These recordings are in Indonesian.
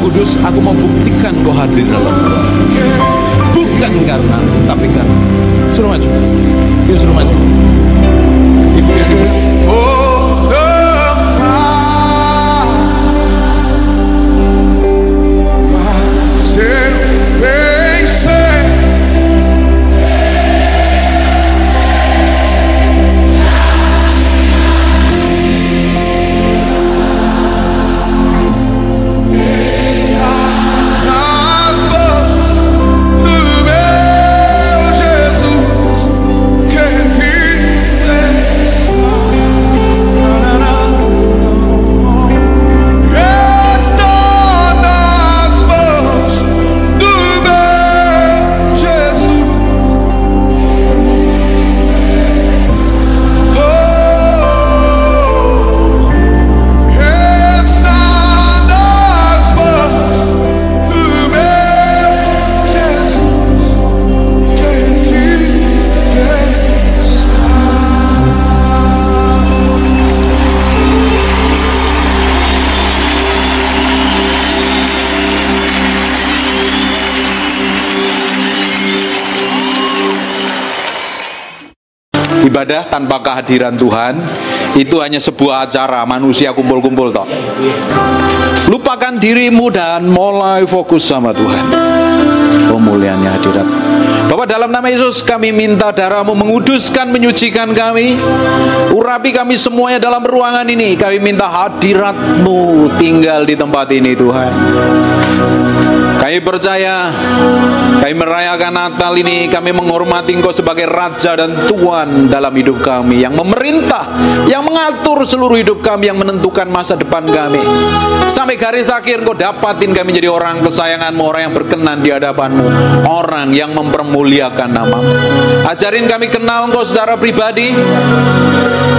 Kudus, aku mau buktikan Kau hadir dalam ruangan. Bukan karena, tapi karena. Suruh maju. Yuk suruh maju. Ibu yang ibu. Ibadah tanpa kehadiran Tuhan itu hanya sebuah acara manusia kumpul-kumpul toh. Lupakan dirimu dan mulai fokus sama Tuhan. Pemulihannya hadirat. Bapak, dalam nama Yesus kami minta darah-Mu menguduskan, menyucikan kami. Urapi kami semuanya dalam ruangan ini. Kami minta hadirat-Mu tinggal di tempat ini Tuhan. Kami percaya, kami merayakan Natal ini, kami menghormati Engkau sebagai Raja dan Tuhan dalam hidup kami, yang memerintah, yang mengatur seluruh hidup kami, yang menentukan masa depan kami. Sampai garis akhir Engkau dapatin kami jadi orang kesayangan-Mu, orang yang berkenan di hadapan-Mu, orang yang mempermuliakan nama-Mu. Ajarin kami kenal Engkau secara pribadi.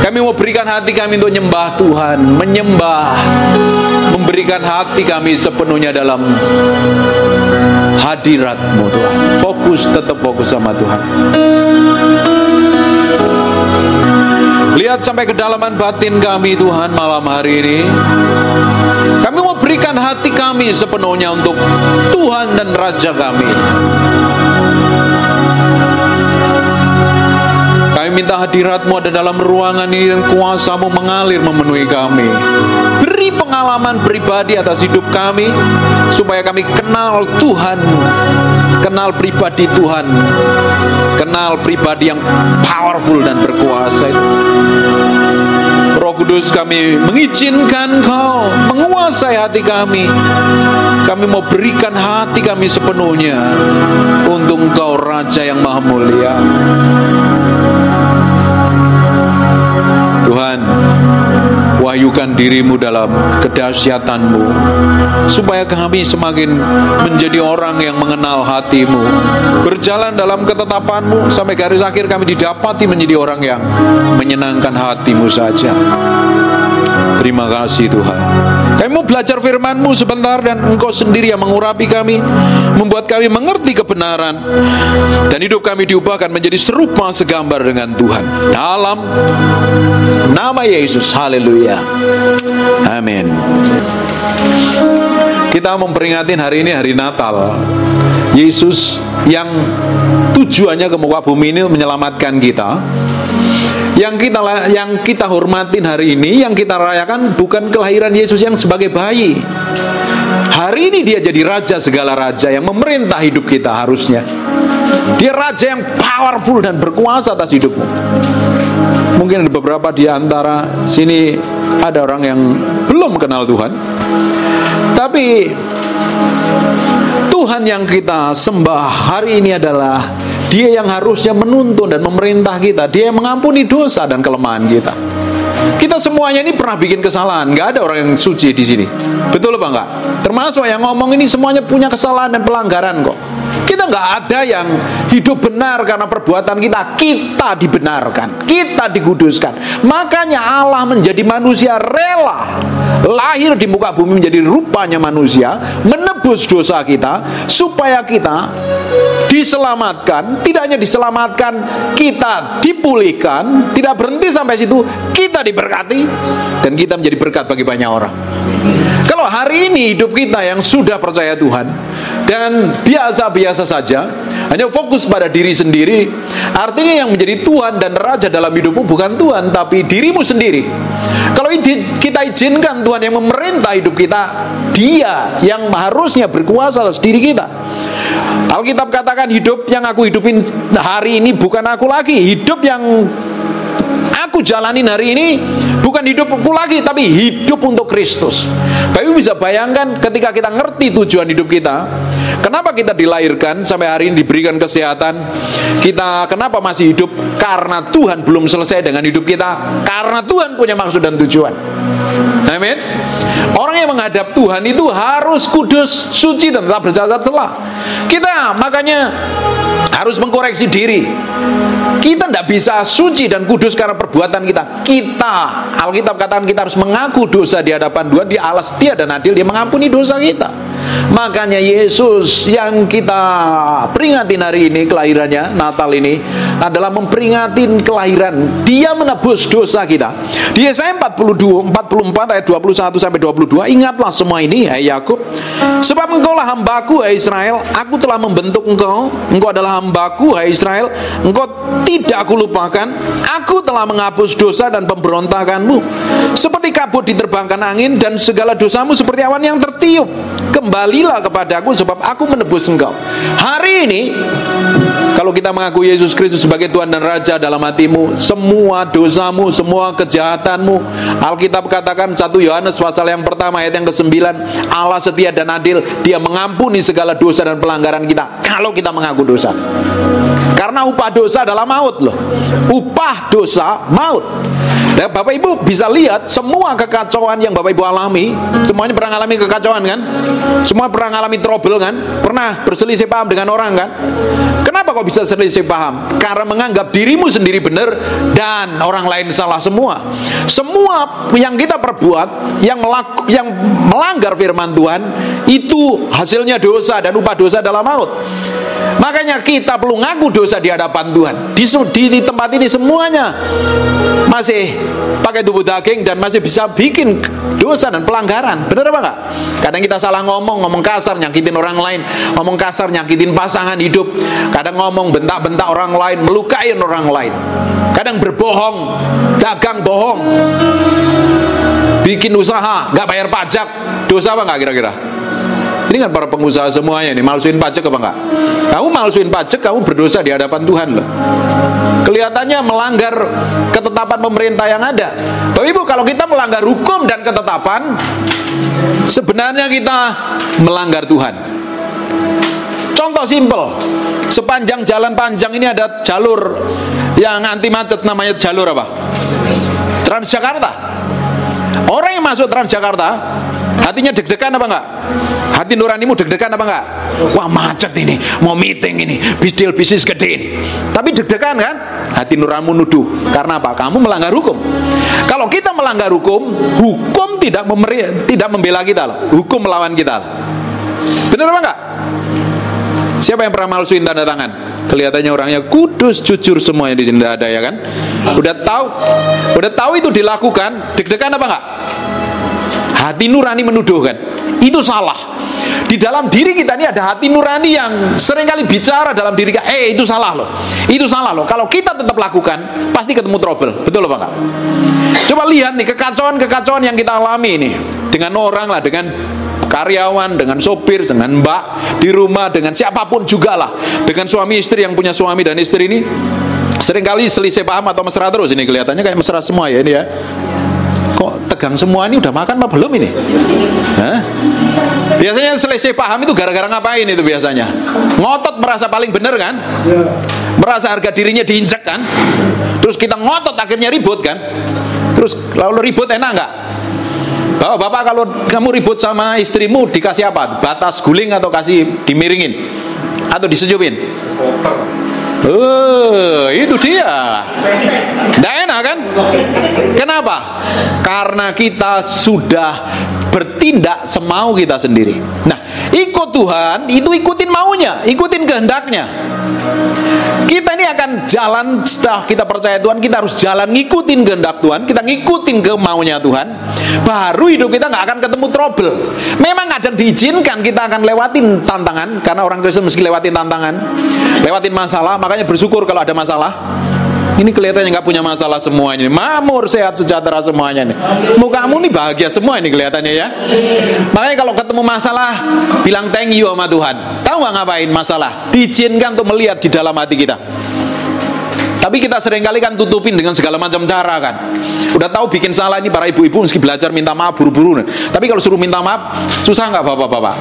Kami mau berikan hati kami untuk nyembah Tuhan, menyembah, memberikan hati kami sepenuhnya dalam hadirat-Mu Tuhan. Fokus, tetap fokus sama Tuhan. Lihat sampai kedalaman batin kami Tuhan malam hari ini. Kami mau berikan hati kami sepenuhnya untuk Tuhan dan Raja kami. Kami minta hadirat-Mu ada dalam ruangan ini, dan kuasa-Mu mengalir memenuhi kami. Beri pengalaman pribadi atas hidup kami, supaya kami kenal Tuhan, kenal pribadi Tuhan, kenal pribadi yang powerful dan berkuasa itu. Roh Kudus, kami mengizinkan Kau menguasai hati kami. Kami mau berikan hati kami sepenuhnya untuk Engkau Raja yang Maha Mulia. Tuhan, wahyukan diri-Mu dalam kedahsyatan-Mu, supaya kami semakin menjadi orang yang mengenal hati-Mu, berjalan dalam ketetapan-Mu, sampai garis akhir kami didapati menjadi orang yang menyenangkan hati-Mu saja. Terima kasih Tuhan. Kami mau belajar firman-Mu sebentar, dan Engkau sendiri yang mengurapi kami, membuat kami mengerti kebenaran, dan hidup kami diubahkan menjadi serupa segambar dengan Tuhan. Dalam nama Yesus, haleluya, amin. Kita memperingati hari ini hari Natal. Yesus yang tujuannya ke muka bumi ini menyelamatkan kita. Yang kita hormatin hari ini, yang kita rayakan bukan kelahiran Yesus yang sebagai bayi. Hari ini Dia jadi Raja segala raja, yang memerintah hidup kita harusnya. Dia Raja yang powerful dan berkuasa atas hidupmu. Mungkin ada beberapa di antara sini ada orang yang belum kenal Tuhan, tapi Tuhan yang kita sembah hari ini adalah Dia yang harusnya menuntun dan memerintah kita. Dia yang mengampuni dosa dan kelemahan kita. Kita semuanya ini pernah bikin kesalahan. Gak ada orang yang suci di sini. Betul apa enggak? Termasuk yang ngomong ini semuanya punya kesalahan dan pelanggaran kok. Kita nggak ada yang hidup benar karena perbuatan kita. Kita dibenarkan, kita dikuduskan. Makanya Allah menjadi manusia, rela lahir di muka bumi menjadi rupanya manusia, menebus dosa kita, supaya kita diselamatkan. Tidak hanya diselamatkan, kita dipulihkan. Tidak berhenti sampai situ, kita diberkati, dan kita menjadi berkat bagi banyak orang. Kalau Kalau hari ini hidup kita yang sudah percaya Tuhan dan biasa-biasa saja, hanya fokus pada diri sendiri, artinya yang menjadi Tuhan dan Raja dalam hidupmu bukan Tuhan, tapi dirimu sendiri. Kalau kita izinkan Tuhan yang memerintah hidup kita, Dia yang harusnya berkuasa atas diri kita. Alkitab katakan, hidup yang aku hidupin hari ini bukan aku lagi. Hidup yang aku jalanin hari ini bukan hidupku lagi, tapi hidup untuk Kristus. Bapak Ibu bisa bayangkan ketika kita ngerti tujuan hidup kita, kenapa kita dilahirkan sampai hari ini diberikan kesehatan, kita kenapa masih hidup? Karena Tuhan belum selesai dengan hidup kita, karena Tuhan punya maksud dan tujuan. Amin. Orang yang menghadap Tuhan itu harus kudus, suci, dan tak bercacat celah. Kita makanya harus mengkoreksi diri. Kita tidak bisa suci dan kudus karena perbuatan kita. Alkitab katakan kita harus mengaku dosa di hadapan Tuhan. Dia Allah setia dan adil, Dia mengampuni dosa kita. Makanya Yesus yang kita peringatin hari ini, kelahirannya, Natal ini adalah memperingatin kelahiran. Dia menebus dosa kita. Di Yesaya 44 ayat 21 sampai 22, ingatlah semua ini, hai Yakub, sebab engkaulah hambaku, hai Israel, aku telah membentuk engkau. Engkau adalah hambaku, hai Israel, engkau tidak aku lupakan. Aku telah menghapus dosa dan pemberontakanmu, seperti kabut diterbangkan angin, dan segala dosamu seperti awan yang tertiup. Kembalilah kepadaku, sebab aku menebus engkau. Hari ini, kalau kita mengaku Yesus Kristus sebagai Tuhan dan Raja dalam hatimu, semua dosamu, semua kejahatanmu, Alkitab katakan 1 Yohanes pasal yang pertama ayat yang ke-9, Allah setia dan adil, Dia mengampuni segala dosa dan pelanggaran kita kalau kita mengaku dosa. Karena upah dosa adalah maut loh. Upah dosa maut. Dan Bapak Ibu bisa lihat semua kekacauan yang Bapak Ibu alami, semuanya pernah mengalami kekacauan kan? Semua pernah mengalami trouble kan? Pernah berselisih paham dengan orang kan? Kenapa kok bisa selisih paham? Karena menganggap dirimu sendiri benar dan orang lain salah semua. Semua yang kita perbuat, yang melanggar firman Tuhan, itu hasilnya dosa, dan upah dosa adalah maut. Makanya kita perlu ngaku dosa di hadapan Tuhan. Di tempat ini semuanya masih pakai tubuh daging dan masih bisa bikin dosa dan pelanggaran. Benar apa enggak? Kadang kita salah ngomong kasar, nyakitin orang lain, ngomong kasar, nyakitin pasangan hidup. Kadang ngomong bentak-bentak orang lain, melukain orang lain. Kadang berbohong, dagang bohong, bikin usaha, nggak bayar pajak. Dosa apa enggak kira-kira? Ini kan para pengusaha semuanya nih, malsuin pajak apa enggak? Kamu malsuin pajak, kamu berdosa di hadapan Tuhan loh. Kelihatannya melanggar ketetapan pemerintah yang ada. Bapak Ibu, kalau kita melanggar hukum dan ketetapan, sebenarnya kita melanggar Tuhan. Contoh simpel, sepanjang jalan panjang ini ada jalur yang anti macet, namanya jalur apa? Transjakarta. Orang yang masuk Transjakarta, hatinya deg-degan apa enggak? Hati nuranimu deg-degan apa enggak? Wah macet ini, mau meeting ini, bisnis gede ini. Tapi deg-degan kan? Hati nuranimu nuduh. Karena apa? Kamu melanggar hukum. Kalau kita melanggar hukum, hukum tidak membela kita loh. Hukum melawan kita loh. Benar apa enggak? Siapa yang pernah malsuin tanda tangan? Kelihatannya orangnya kudus, jujur semuanya di sini ada ya kan? Udah tahu itu dilakukan, deg-degan apa enggak? Hati nurani menuduh kan? Itu salah. Di dalam diri kita ini ada hati nurani yang seringkali bicara dalam diri kita, itu salah loh. Itu salah loh. Kalau kita tetap lakukan, pasti ketemu trouble. Betul apa enggak? Coba lihat nih kekacauan yang kita alami ini dengan orang lah, dengan karyawan, dengan sopir, dengan mbak di rumah, dengan siapapun juga lah, dengan suami istri yang punya suami dan istri ini seringkali selisih paham atau mesra terus. Ini kelihatannya kayak mesra semua ya ini ya. Kok tegang semua ini, udah makan apa belum ini? Hah? Biasanya selisih paham itu gara-gara ngapain itu biasanya? Ngotot merasa paling benar kan? Merasa harga dirinya diinjek kan? Terus kita ngotot akhirnya ribut kan? Terus lalu ribut enak nggak? Bapak kalau kamu ribut sama istrimu dikasih apa? Batas guling atau kasih dimiringin? Atau disejupin? Itu dia. Nggak enak kan? Kenapa? Karena kita sudah bertindak semau kita sendiri. Nah, ikut Tuhan itu ikutin maunya, ikutin kehendaknya. Kita ini ini akan jalan. Setelah kita percaya Tuhan, kita harus jalan ngikutin kehendak Tuhan, kita ngikutin kemaunya Tuhan. Baru hidup kita nggak akan ketemu trouble. Memang kadang diizinkan kita akan lewatin tantangan, karena orang Kristen mesti lewatin tantangan, lewatin masalah. Makanya bersyukur kalau ada masalah. Ini kelihatannya nggak punya masalah semuanya, makmur, sehat, sejahtera semuanya nih. Mukamu nih bahagia semua ini kelihatannya ya. Makanya kalau ketemu masalah, bilang thank you sama Tuhan. Tahu nggak ngapain masalah? Diizinkan untuk melihat di dalam hati kita. Tapi kita seringkali kan tutupin dengan segala macam cara kan. Udah tahu bikin salah, ini para ibu-ibu mesti belajar minta maaf buru-buru. Tapi kalau suruh minta maaf, susah nggak bapak-bapak?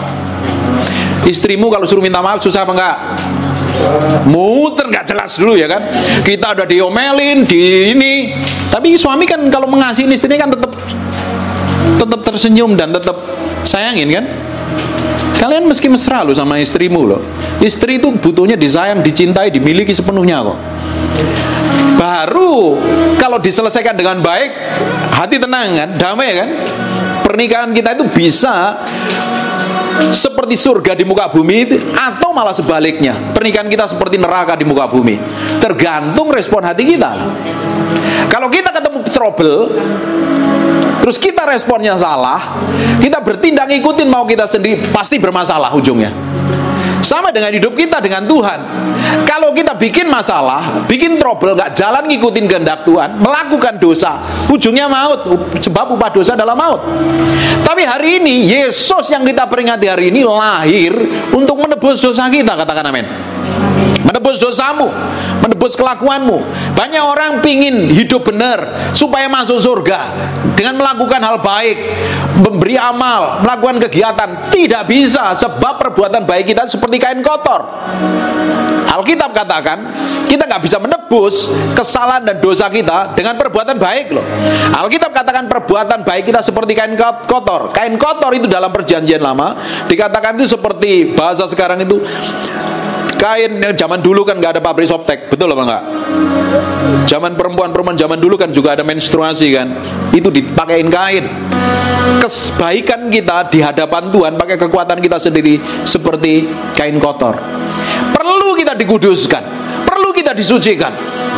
Istrimu kalau suruh minta maaf susah apa enggak? Muter nggak jelas dulu ya kan. Kita udah diomelin di ini, tapi suami kan kalau mengasihi istrinya kan tetap tersenyum dan tetap sayangin kan. Kalian meski mesra loh sama istrimu loh. Istri itu butuhnya disayang, dicintai, dimiliki sepenuhnya kok. Baru kalau diselesaikan dengan baik, hati tenang kan, damai kan. Pernikahan kita itu bisa seperti surga di muka bumi, atau malah sebaliknya, pernikahan kita seperti neraka di muka bumi. Tergantung respon hati kita. Kalau kita ketemu trouble, terus kita responnya salah, kita bertindak ngikutin mau kita sendiri, pasti bermasalah ujungnya. Sama dengan hidup kita dengan Tuhan. Kalau kita bikin masalah, bikin trouble, gak jalan ngikutin kehendak Tuhan, melakukan dosa, ujungnya maut. Sebab upah dosa adalah maut. Tapi hari ini Yesus yang kita peringati hari ini lahir untuk menebus dosa kita. Katakan amin. Menebus dosamu, menebus kelakuanmu. Banyak orang pingin hidup benar supaya masuk surga dengan melakukan hal baik, memberi amal, melakukan kegiatan. Tidak bisa, sebab perbuatan baik kita seperti kain kotor. Alkitab katakan kita nggak bisa menebus kesalahan dan dosa kita dengan perbuatan baik loh. Alkitab katakan perbuatan baik kita seperti kain kotor. Kain kotor itu dalam perjanjian lama dikatakan itu seperti, bahasa sekarang itu, kain zaman dulu kan nggak ada pabrik softtek, betul apa enggak? Zaman perempuan zaman dulu kan juga ada menstruasi kan, itu dipakein kain. Kebaikan kita di hadapan Tuhan pakai kekuatan kita sendiri seperti kain kotor. Perlu kita dikuduskan, perlu kita disucikan.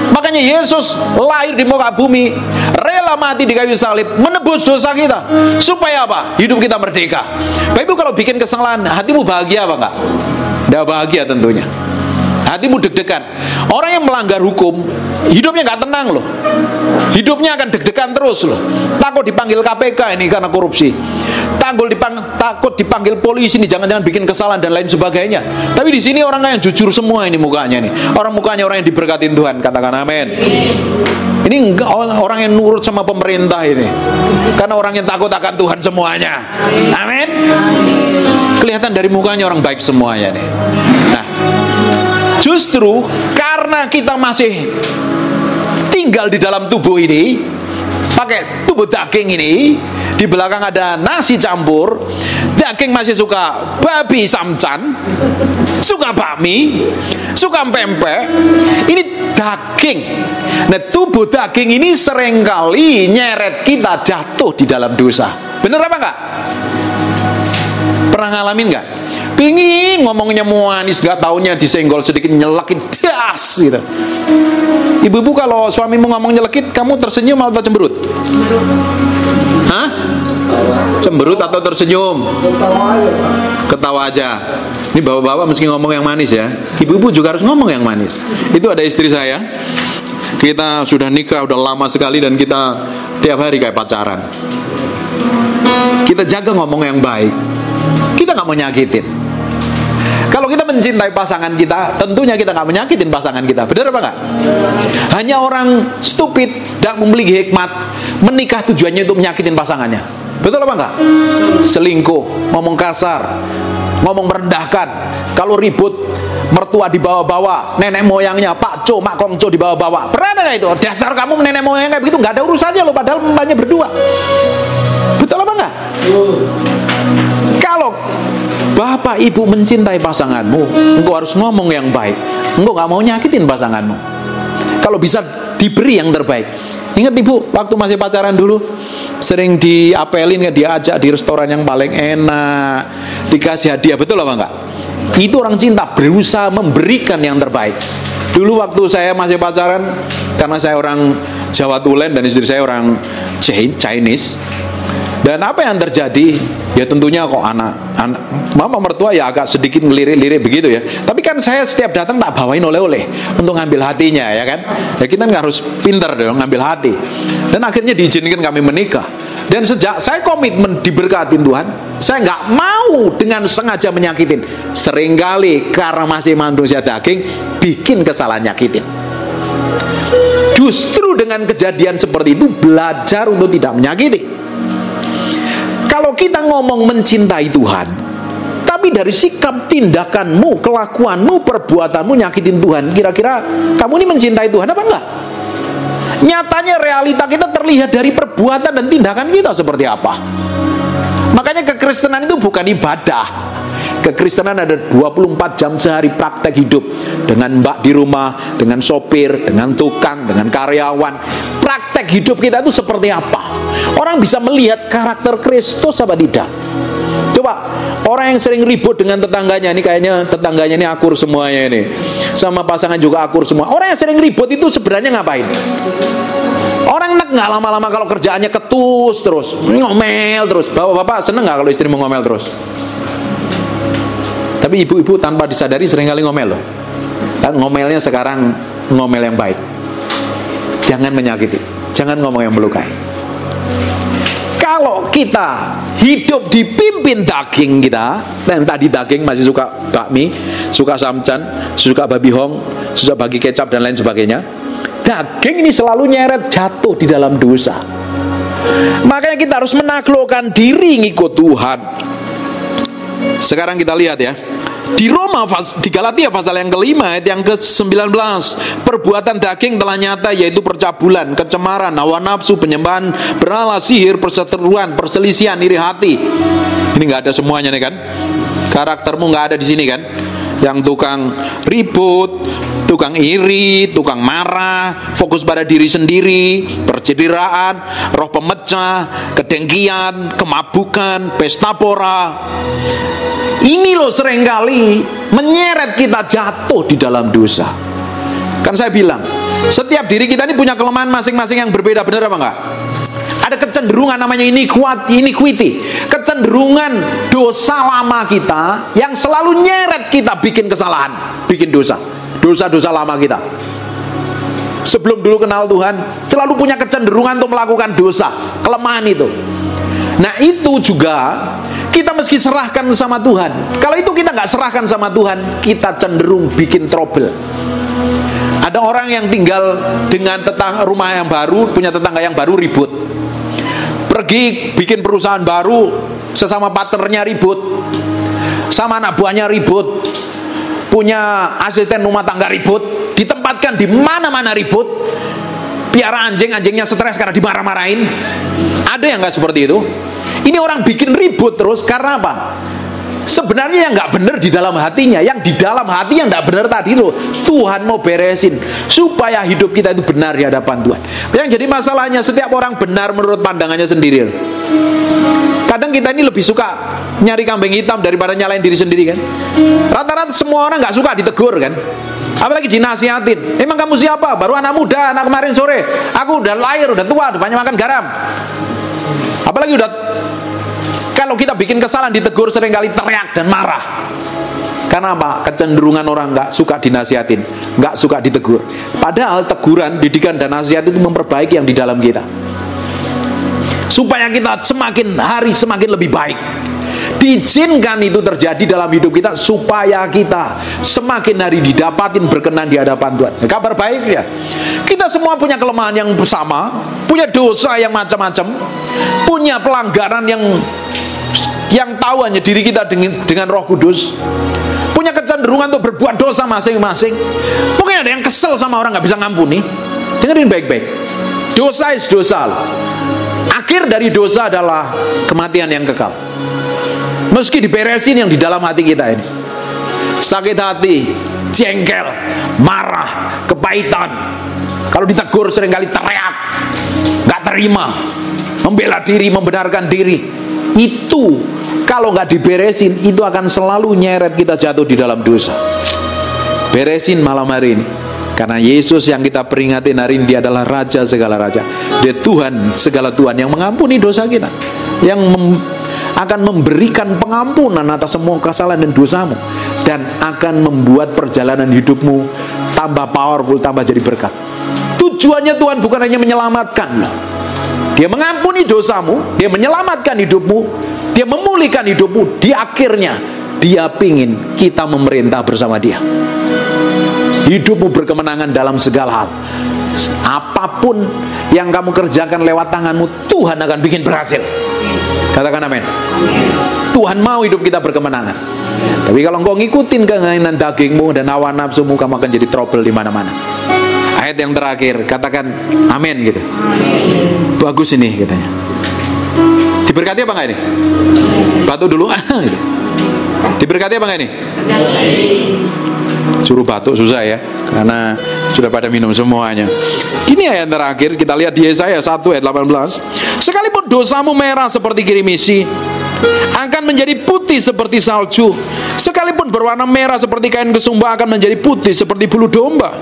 Makanya Yesus lahir di muka bumi, rela mati di kayu salib, menebus dosa kita. Supaya apa? Hidup kita merdeka. Bapak Ibu, kalau bikin kesalahan, hatimu bahagia apa enggak? Tidak bahagia tentunya. Hatimu deg-degan. Orang yang melanggar hukum, hidupnya nggak tenang loh. Hidupnya akan deg-degan terus loh. Takut dipanggil KPK ini karena korupsi. Takut dipanggil polisi ini, jangan-jangan bikin kesalahan dan lain sebagainya. Tapi di sini orang yang jujur semua ini mukanya nih. Mukanya orang yang diberkatin Tuhan. Katakan amin. Ini enggak orang yang nurut sama pemerintah ini. Karena orang yang takut akan Tuhan semuanya. Amin. Kelihatan dari mukanya orang baik semuanya nih. Nah, justru karena kita masih tinggal di dalam tubuh ini, pakai tubuh daging ini, di belakang ada nasi campur, daging masih suka babi samcan, suka bakmi, suka pempek, ini daging. Nah, tubuh daging ini seringkali nyeret kita jatuh di dalam dosa. Bener apa enggak? Pernah ngalamin nggak? Pingin ngomongnya manis, nggak taunya disenggol sedikit nyelekit das gitu. Ibu-ibu kalau suamimu ngomong nyelekit, kamu tersenyum atau cemberut? Hah? Cemberut atau tersenyum? Ketawa aja. Ini bapak-bapak mesti ngomong yang manis ya. Ibu-ibu juga harus ngomong yang manis. Itu ada istri saya. Kita sudah nikah udah lama sekali dan kita tiap hari kayak pacaran. Kita jaga ngomong yang baik. Kita nggak mau nyakitin. Kalau kita mencintai pasangan kita, tentunya kita nggak menyakitin pasangan kita. Benar apa nggak? Hanya orang stupid, tidak memiliki hikmat, menikah tujuannya untuk menyakitin pasangannya. Betul apa nggak? Selingkuh, ngomong kasar, ngomong merendahkan. Kalau ribut, mertua dibawa-bawa, nenek moyangnya Pak Co, Mak Kong Co dibawa-bawa. Pernah nggak itu? Dasar kamu nenek moyang kayak begitu, nggak ada urusannya loh. Padahal mbaknya berdua. Betul apa nggak? Kalau bapak ibu mencintai pasanganmu, engkau harus ngomong yang baik. Engkau gak mau nyakitin pasanganmu. Kalau bisa diberi yang terbaik. Ingat ibu, waktu masih pacaran dulu, sering diapelin, diajak di restoran yang paling enak, dikasih hadiah. Betul apa enggak? Itu orang cinta, berusaha memberikan yang terbaik. Dulu waktu saya masih pacaran, karena saya orang Jawa Tulen dan istri saya orang Chinese. Dan apa yang terjadi? Ya tentunya kok anak mama mertua ya agak sedikit ngelirik-lirik begitu ya. Tapi kan saya setiap datang tak bawain oleh-oleh untuk ngambil hatinya, ya kan. Ya kita nggak harus pinter dong ngambil hati. Dan akhirnya diizinkan kami menikah. Dan sejak saya komitmen diberkatin Tuhan, saya nggak mau dengan sengaja menyakitin. Seringkali karena masih manusia daging bikin kesalahan nyakitin. Justru dengan kejadian seperti itu belajar untuk tidak menyakiti. Kalau kita ngomong mencintai Tuhan, tapi dari sikap tindakanmu, kelakuanmu, perbuatanmu nyakitin Tuhan, kira-kira kamu ini mencintai Tuhan apa enggak? Nyatanya realita kita terlihat dari perbuatan dan tindakan kita seperti apa. Makanya kekristenan itu bukan ibadah. Kekristenan ada 24 jam sehari praktek hidup. Dengan mbak di rumah, dengan sopir, dengan tukang, dengan karyawan. Praktek hidup kita itu seperti apa? Orang bisa melihat karakter Kristus apa tidak. Coba, orang yang sering ribut dengan tetangganya, ini kayaknya tetangganya ini akur semuanya ini. Sama pasangan juga akur semua. Orang yang sering ribut itu sebenarnya ngapain? Orang enak nggak lama-lama kalau kerjaannya ketus terus, ngomel terus. Bapak-bapak seneng nggak kalau istri mau ngomel terus? Tapi ibu-ibu tanpa disadari seringkali ngomel loh. Ngomelnya sekarang ngomel yang baik. Jangan menyakiti, jangan ngomong yang melukai. Kalau kita hidup dipimpin daging kita, dan tadi daging masih suka bakmi, suka samcan, suka babi hong, suka bagi kecap dan lain sebagainya. Daging ini selalu nyeret jatuh di dalam dosa. Makanya kita harus menaklukkan diri ngikut Tuhan. Sekarang kita lihat ya, di Galatia pasal yang kelima ayat yang ke-19, perbuatan daging telah nyata, yaitu percabulan, kecemaran, hawa nafsu, penyembahan berhala, sihir, perseteruan, perselisihan, iri hati. Ini nggak ada semuanya nih kan? Karaktermu nggak ada di sini kan? Yang tukang ribut, tukang iri, tukang marah, fokus pada diri sendiri, percederaan, roh pemecah, kedengkian, kemabukan, pesta pora. Ini loh seringkali menyeret kita jatuh di dalam dosa. Kan saya bilang, setiap diri kita ini punya kelemahan masing-masing yang berbeda, benar apa enggak? Ada kecenderungan namanya iniquity, kecenderungan dosa lama kita yang selalu nyeret kita bikin kesalahan, bikin dosa-dosa lama kita. Sebelum dulu kenal Tuhan, selalu punya kecenderungan untuk melakukan dosa, kelemahan itu. Nah itu juga kita mesti serahkan sama Tuhan. Kalau itu kita nggak serahkan sama Tuhan, kita cenderung bikin trouble. Ada orang yang tinggal dengan rumah yang baru, punya tetangga yang baru, ribut. Pergi bikin perusahaan baru, sesama partnernya ribut, sama anak buahnya ribut, punya asisten rumah tangga ribut, ditempatkan di mana-mana ribut. Piara anjingnya stres karena dimarah-marahin. Ada yang nggak seperti itu? Ini orang bikin ribut terus karena apa? Sebenarnya yang nggak benar di dalam hatinya, yang di dalam hati yang nggak benar tadi loh, Tuhan mau beresin supaya hidup kita itu benar di hadapan Tuhan. Yang jadi masalahnya, setiap orang benar menurut pandangannya sendiri. Kadang kita ini lebih suka nyari kambing hitam daripada nyalain diri sendiri kan. Rata-rata semua orang nggak suka ditegur kan. Apalagi dinasihatin. Emang kamu siapa? Baru anak muda, anak kemarin sore. Aku udah lahir, udah tua, udah banyak makan garam. Apalagi udah, kalau kita bikin kesalahan ditegur seringkali teriak dan marah. Karena apa? Kecenderungan orang nggak suka dinasihatin, nggak suka ditegur. Padahal teguran, didikan dan nasihat itu memperbaiki yang di dalam kita, supaya kita semakin hari semakin lebih baik. Diizinkan itu terjadi dalam hidup kita supaya kita semakin hari didapatin berkenan di hadapan Tuhan. Kabar baiknya, kita semua punya kelemahan yang bersama, punya dosa yang macam-macam, punya pelanggaran yang tahu hanya diri kita dengan Roh Kudus, punya kecenderungan untuk berbuat dosa masing-masing. Mungkin ada yang kesel sama orang nggak bisa ngampuni. Dengerin baik-baik, dosa is dosa loh. Akhir dari dosa adalah kematian yang kekal. Meski diberesin yang di dalam hati kita ini, sakit hati, jengkel, marah, kepahitan, kalau ditegur seringkali teriak, nggak terima, membela diri, membenarkan diri. Itu kalau nggak diberesin, itu akan selalu nyeret kita jatuh di dalam dosa. Beresin malam hari ini. Karena Yesus yang kita peringatin hari ini, Dia adalah Raja segala Raja. Dia Tuhan segala Tuhan yang mengampuni dosa kita, yang akan memberikan pengampunan atas semua kesalahan dan dosamu, dan akan membuat perjalanan hidupmu tambah powerful, tambah jadi berkat. Tujuannya Tuhan bukan hanya menyelamatkan loh. Dia mengampuni dosamu, Dia menyelamatkan hidupmu, Dia memulihkan hidupmu. Di akhirnya Dia pingin kita memerintah bersama Dia. Hidupmu berkemenangan dalam segala hal. Apapun yang kamu kerjakan lewat tanganmu, Tuhan akan bikin berhasil. Katakan amin. Tuhan mau hidup kita berkemenangan. Tapi kalau engkau ngikutin keinginan dagingmu dan hawa nafsumu, kamu akan jadi trouble di mana-mana. Ayat yang terakhir, katakan amin gitu. Bagus ini katanya. Diberkati apa enggak ini? Batu dulu gitu. Diberkati apa enggak ini? Suruh batuk susah ya, karena sudah pada minum semuanya. Kini ayat terakhir, kita lihat di Yesaya 1 ayat 18. Sekalipun dosamu merah seperti kirimisi, akan menjadi putih seperti salju. Sekalipun berwarna merah seperti kain kesumba, akan menjadi putih seperti bulu domba.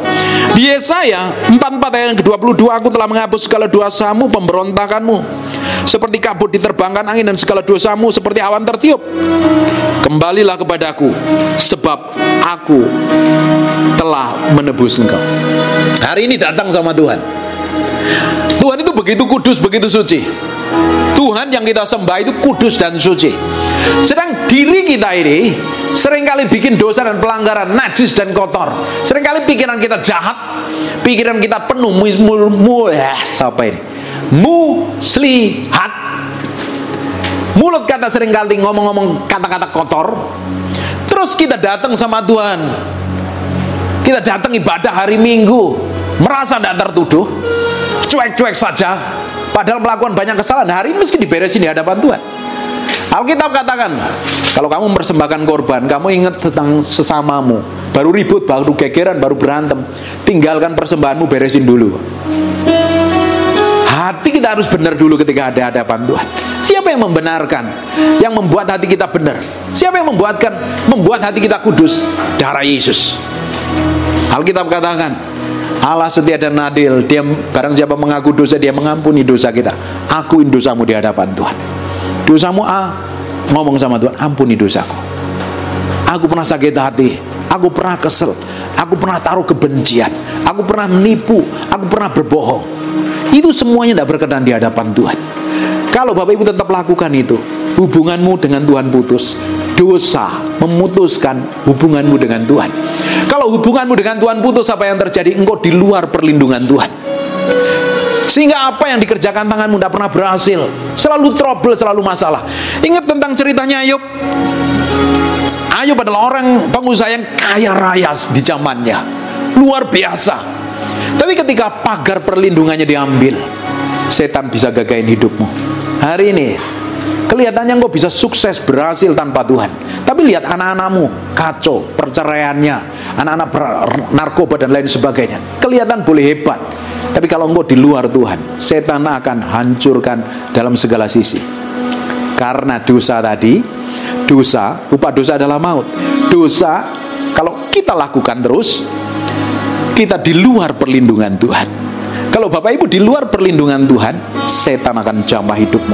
Di Yesaya 44 ayat ke-22, aku telah menghapus segala dosamu, pemberontakanmu seperti kabut diterbangkan angin, dan segala dosamu seperti awan tertiup. Kembalilah kepadaku, sebab aku telah menebus engkau. Hari ini datang sama Tuhan. Tuhan itu begitu kudus, begitu suci. Tuhan yang kita sembah itu kudus dan suci. Sedang diri kita ini seringkali bikin dosa dan pelanggaran, najis dan kotor. Seringkali pikiran kita jahat, pikiran kita penuh muslihat. Mulut kata seringkali ngomong-ngomong kata-kata kotor. Terus kita datang sama Tuhan, kita datang ibadah hari Minggu, merasa tidak tertuduh, cuek-cuek saja, padahal melakukan banyak kesalahan. Hari ini mesti diberesin di hadapan Tuhan. Alkitab katakan, kalau kamu mempersembahkan korban, kamu ingat tentang sesamamu. Baru ribut, baru gegeran, baru berantem, tinggalkan persembahanmu, beresin dulu. Hati kita harus benar dulu ketika ada hadapan Tuhan. Siapa yang membenarkan, yang membuat hati kita benar? Siapa yang membuat hati kita kudus? Darah Yesus. Alkitab katakan, Allah setia dan adil. Dia barang siapa mengaku dosa, Dia mengampuni dosa kita. Akuin dosamu di hadapan Tuhan. Dosamu ngomong sama Tuhan, ampuni dosaku. Aku pernah sakit hati, aku pernah kesel, aku pernah taruh kebencian, aku pernah menipu, aku pernah berbohong. Itu semuanya tidak berkenan di hadapan Tuhan. Kalau Bapak Ibu tetap lakukan itu, hubunganmu dengan Tuhan putus. Dosa memutuskan hubunganmu dengan Tuhan. Kalau hubunganmu dengan Tuhan putus, apa yang terjadi? Engkau di luar perlindungan Tuhan. Sehingga apa yang dikerjakan tanganmu tidak pernah berhasil. Selalu trouble, selalu masalah. Ingat tentang ceritanya Ayub. Ayub adalah orang pengusaha yang kaya raya di zamannya, luar biasa. Tapi ketika pagar perlindungannya diambil, setan bisa gagahin hidupmu. Hari ini kelihatannya engkau bisa sukses, berhasil tanpa Tuhan. Tapi lihat anak-anakmu kacau, perceraiannya, anak-anak narkoba dan lain sebagainya. Kelihatan boleh hebat, tapi kalau engkau di luar Tuhan, setan akan hancurkan dalam segala sisi. Karena dosa tadi, upah dosa adalah maut. Dosa kalau kita lakukan terus, kita di luar perlindungan Tuhan. Kalau Bapak Ibu di luar perlindungan Tuhan, setan akan jamah hidupmu.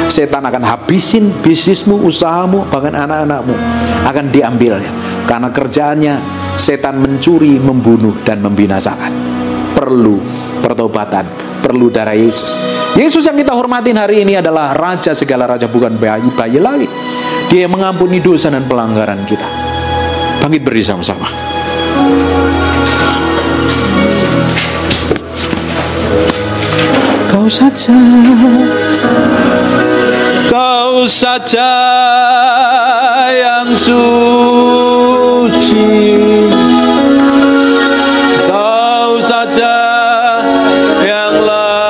Setan akan habisin bisnismu, usahamu, bahkan anak-anakmu akan diambilnya. Karena kerjaannya setan mencuri, membunuh, dan membinasakan. Perlu pertobatan, perlu darah Yesus. Yesus yang kita hormatin hari ini adalah Raja segala raja, bukan bayi lagi. Dia yang mengampuni dosa dan pelanggaran kita. Bangkit berdiri sama-sama. Kau saja yang suci, Kau saja yang layak,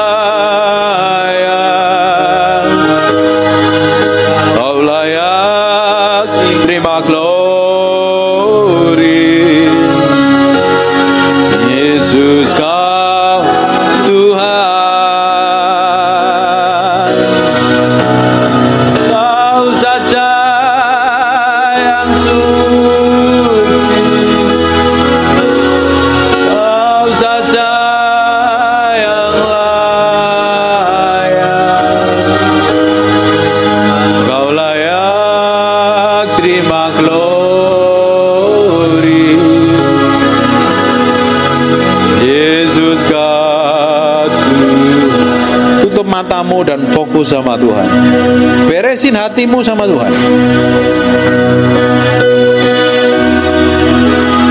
Kau layak terima glory. Yesus, Kau Tuhan. terima glory. Yesus kaku. Tutup matamu dan fokus sama Tuhan. Beresin hatimu sama Tuhan.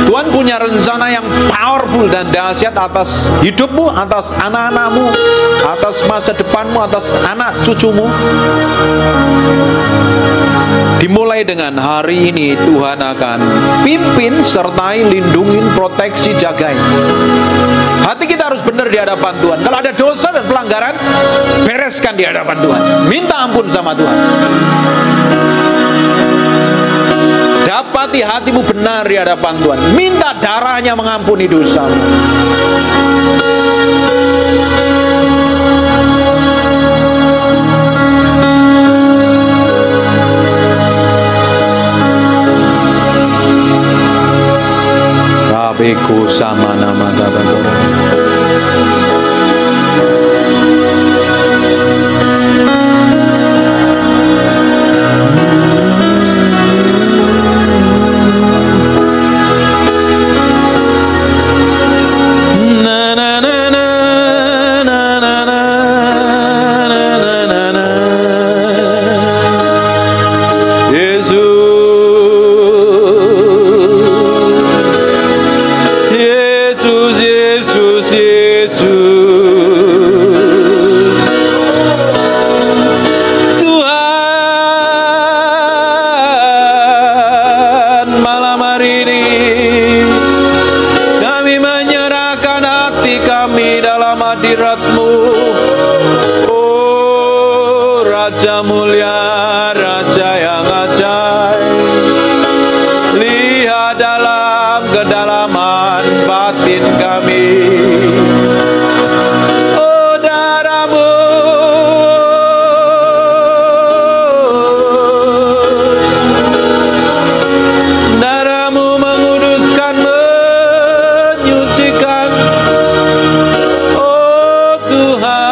Tuhan punya rencana yang powerful dan dahsyat atas hidupmu, atas anak-anakmu, atas masa depanmu, atas anak cucumu. Dimulai dengan hari ini Tuhan akan pimpin, sertai, lindungin, proteksi, jagain. Hati kita harus benar di hadapan Tuhan. Kalau ada dosa dan pelanggaran, bereskan di hadapan Tuhan. Minta ampun sama Tuhan. Dapati hatimu benar di hadapan Tuhan. Minta darahnya mengampuni dosamu. Rabeku sama nama Tuhan. Raja mulia, Raja yang ajaib, lihat dalam kedalaman batin kami. Oh, darahmu, darahmu menguduskan, menyucikan. Oh Tuhan,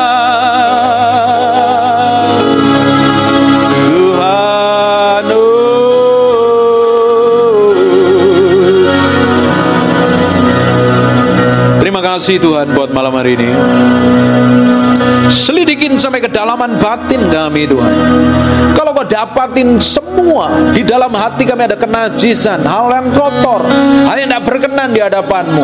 kasih Tuhan buat malam hari ini. Selidikin sampai kedalaman batin kami Tuhan. Kalau kau dapatin semua di dalam hati kami ada kenajisan, hal yang kotor, hal yang tidak berkenan di hadapanmu,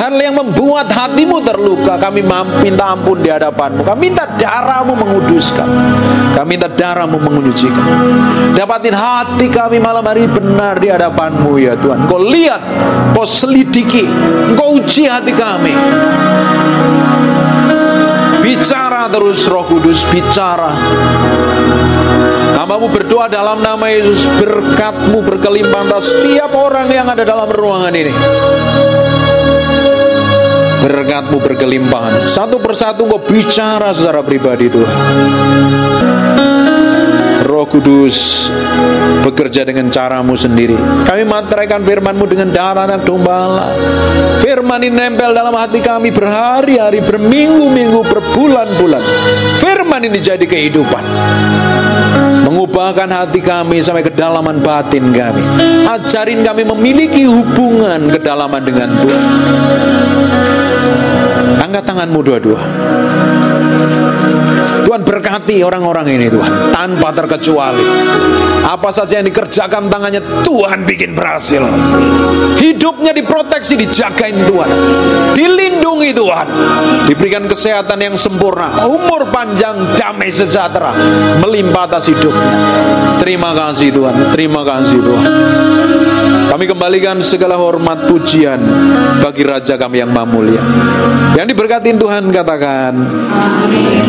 hal yang membuat hatimu terluka, kami minta ampun di hadapanmu. Kami minta darahmu menguduskan, kami minta darahmu menyucikan. Dapatin hati kami malam hari benar di hadapanmu ya Tuhan. Kau lihat, kau selidiki, kau uji hati kami. Bicara terus Roh Kudus, bicara. Hamba-Mu berdoa dalam nama Yesus, berkat-Mu berkelimpahan atas setiap orang yang ada dalam ruangan ini. Berkat-Mu berkelimpahan. Satu persatu Kau bicara secara pribadi Tuhan. Roh Kudus bekerja dengan cara-Mu sendiri. Kami materaikan firman-Mu dengan darah anak domba. Firman ini nempel dalam hati kami berhari-hari, berminggu-minggu, berbulan-bulan. Firman ini jadi kehidupan, mengubahkan hati kami sampai kedalaman batin kami. Ajarin kami memiliki hubungan kedalaman dengan Tuhan. Angkat tanganmu dua-dua. Tuhan berkati orang-orang ini Tuhan, tanpa terkecuali. Apa saja yang dikerjakan tangannya Tuhan bikin berhasil. Hidupnya diproteksi, dijagain Tuhan, dilindungi Tuhan, diberikan kesehatan yang sempurna, umur panjang, damai sejahtera melimpah atas hidupnya. Terima kasih Tuhan, terima kasih Tuhan. Kami kembalikan segala hormat pujian bagi Raja kami yang Maha Mulia. Yang diberkatin Tuhan katakan amin.